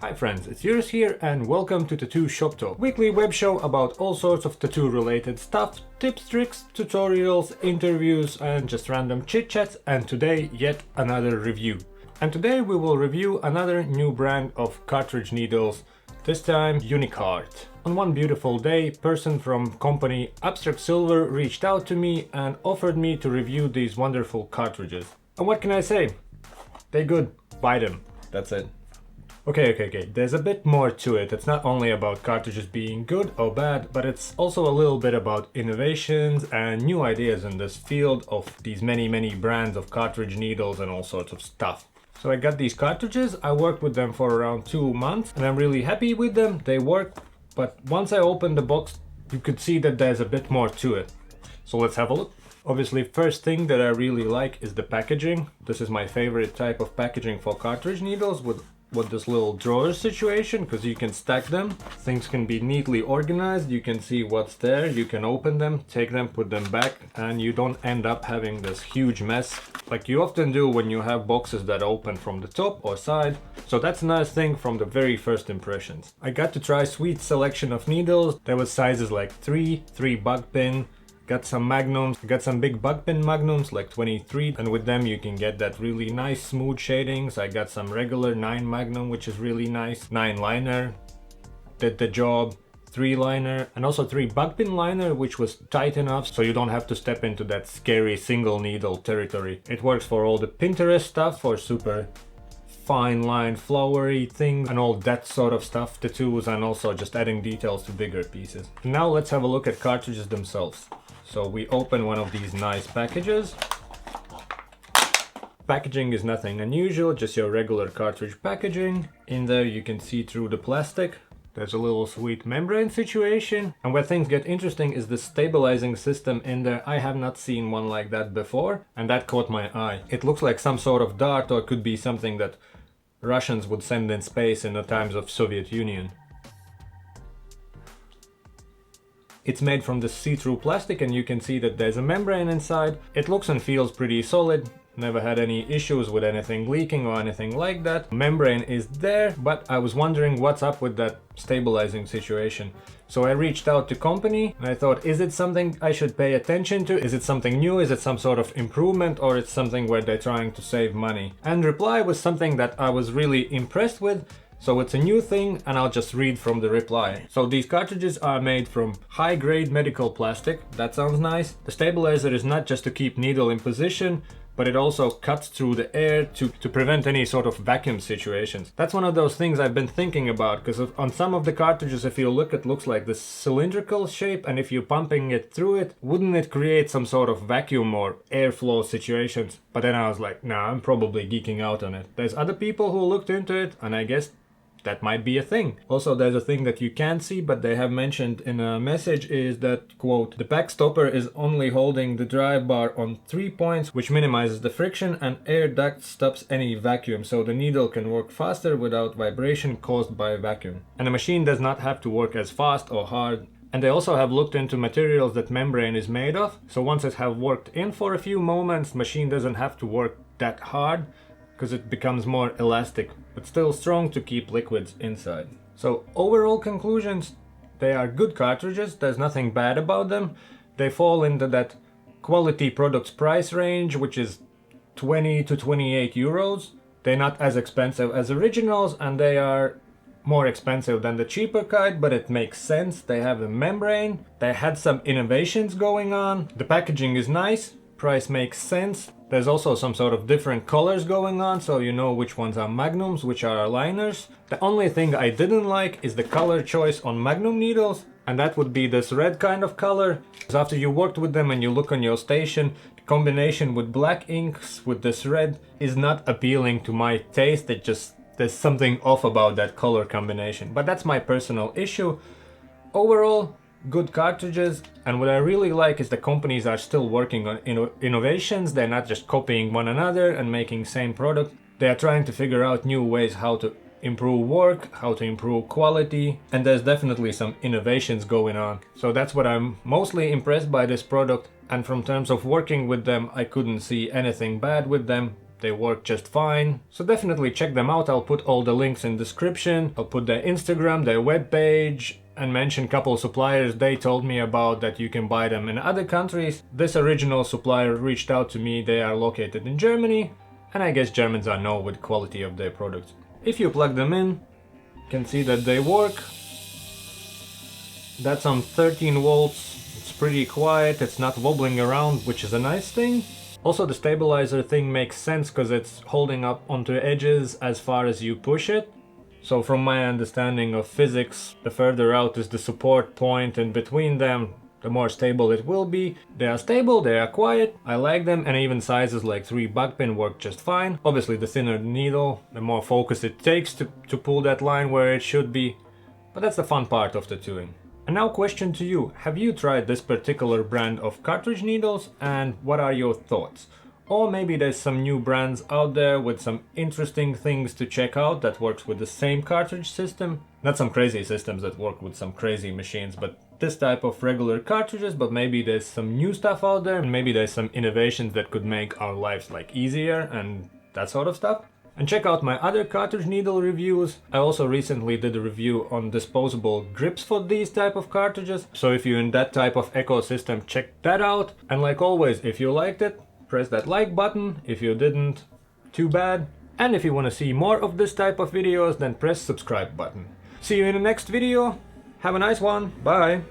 Hi friends, it's Juris here and welcome to Tattoo Shop Talk, weekly web show about all sorts of tattoo related stuff, tips, tricks, tutorials, interviews and just random chit chats, and today yet another review. And today we will review another new brand of cartridge needles, this time Uni-Cart. On one beautiful day, person from company Abstract Silver reached out to me and offered me to review these wonderful cartridges. And what can I say? They're good, buy them, that's it. Okay, there's a bit more to it. It's not only about cartridges being good or bad, but it's also a little bit about innovations and new ideas in this field of these many brands of cartridge needles and all sorts of stuff. So I got these cartridges, I worked with them for around 2 months and I'm really happy with them, they work, but once I opened the box, you could see that there's a bit more to it. So let's have a look. Obviously, first thing that I really like is the packaging. This is my favorite type of packaging for cartridge needles with this little drawer situation, because you can stack them. Things can be neatly organized, you can see what's there, you can open them, take them, put them back, and you don't end up having this huge mess like you often do when you have boxes that open from the top or side. So that's a nice thing from the very first impressions. I got to try sweet selection of needles. There was sizes like 3 bug pin, got some magnums, got some big bug pin magnums like 23, and with them you can get that really nice smooth shadings. I got some regular 9 magnum, which is really nice. 9 liner, did the job. 3 liner and also 3 bug pin liner, which was tight enough so you don't have to step into that scary single needle territory. It works for all the Pinterest stuff, for super fine line flowery things and all that sort of stuff, tattoos, and also just adding details to bigger pieces. Now let's have a look at cartridges themselves. So we open one of these nice packages. Packaging is nothing unusual, just your regular cartridge packaging. In there you can see through the plastic. There's a little sweet membrane situation. And where things get interesting is the stabilizing system in there. I have not seen one like that before, and that caught my eye. It looks like some sort of dart, or it could be something that Russians would send in space in the times of Soviet Union. It's made from this see-through plastic and you can see that there's a membrane inside. It looks and feels pretty solid. Never had any issues with anything leaking or anything like that. Membrane is there, but I was wondering what's up with that stabilizing situation. So I reached out to company and I thought, is it something I should pay attention to? Is it something new? Is it some sort of improvement, or it's something where they're trying to save money? And reply was something that I was really impressed with. So it's a new thing and I'll just read from the reply. So these cartridges are made from high-grade medical plastic. That sounds nice. The stabilizer is not just to keep needle in position, but it also cuts through the air to prevent any sort of vacuum situations. That's one of those things I've been thinking about, because on some of the cartridges, if you look, it looks like this cylindrical shape, and if you're pumping it through it, wouldn't it create some sort of vacuum or airflow situations? But then I was like, nah, I'm probably geeking out on it. There's other people who looked into it, and I guess that might be a thing. Also, there's a thing that you can't see, but they have mentioned in a message, is that, quote, the pack stopper is only holding the drive bar on 3 points, which minimizes the friction, and air duct stops any vacuum, so the needle can work faster without vibration caused by vacuum. And the machine does not have to work as fast or hard. And they also have looked into materials that membrane is made of, so once it have worked in for a few moments, machine doesn't have to work that hard, because it becomes more elastic, but still strong to keep liquids inside. So overall conclusions, they are good cartridges, there's nothing bad about them. They fall into that quality products price range, which is 20 to 28 euros. They're not as expensive as originals, and they are more expensive than the cheaper kind, but it makes sense. They have a membrane, they had some innovations going on, the packaging is nice, price makes sense. There's also some sort of different colors going on, so you know which ones are magnums, which are liners. The only thing I didn't like is the color choice on magnum needles, and that would be this red kind of color. Because after you worked with them and you look on your station, the combination with black inks with this red is not appealing to my taste. It just, there's something off about that color combination, but that's my personal issue. Overall, good cartridges, and what I really like is the companies are still working on innovations. They're not just copying one another and making same product. They are trying to figure out new ways how to improve work, how to improve quality, and there's definitely some innovations going on. So that's what I'm mostly impressed by this product, and from terms of working with them, I couldn't see anything bad with them. they work just fine. So definitely check them out. I'll put all the links in description. I'll put their Instagram, their webpage, and mention a couple suppliers they told me about that you can buy them in other countries. This original supplier reached out to me. They are located in Germany, and I guess Germans are known with quality of their products. If you plug them in, you can see that they work. That's on 13 volts. It's pretty quiet. It's not wobbling around, which is a nice thing. Also, the stabilizer thing makes sense because it's holding up onto edges as far as you push it. So from my understanding of physics, the further out is the support point, and between them, the more stable it will be. They are stable, they are quiet, I like them, and even sizes like 3 buck pin work just fine. Obviously the thinner the needle, the more focus it takes to pull that line where it should be. But that's the fun part of the tooling. And now question to you, have you tried this particular brand of cartridge needles, and what are your thoughts? Or maybe there's some new brands out there with some interesting things to check out that works with the same cartridge system. Not some crazy systems that work with some crazy machines, but this type of regular cartridges, but maybe there's some new stuff out there, and maybe there's some innovations that could make our lives like easier and that sort of stuff. And check out my other cartridge needle reviews. I also recently did a review on disposable grips for these type of cartridges. So if you're in that type of ecosystem, check that out. And like always, if you liked it, press that like button. If you didn't, too bad. And if you want to see more of this type of videos, then press subscribe button. See you in the next video. Have a nice one. Bye.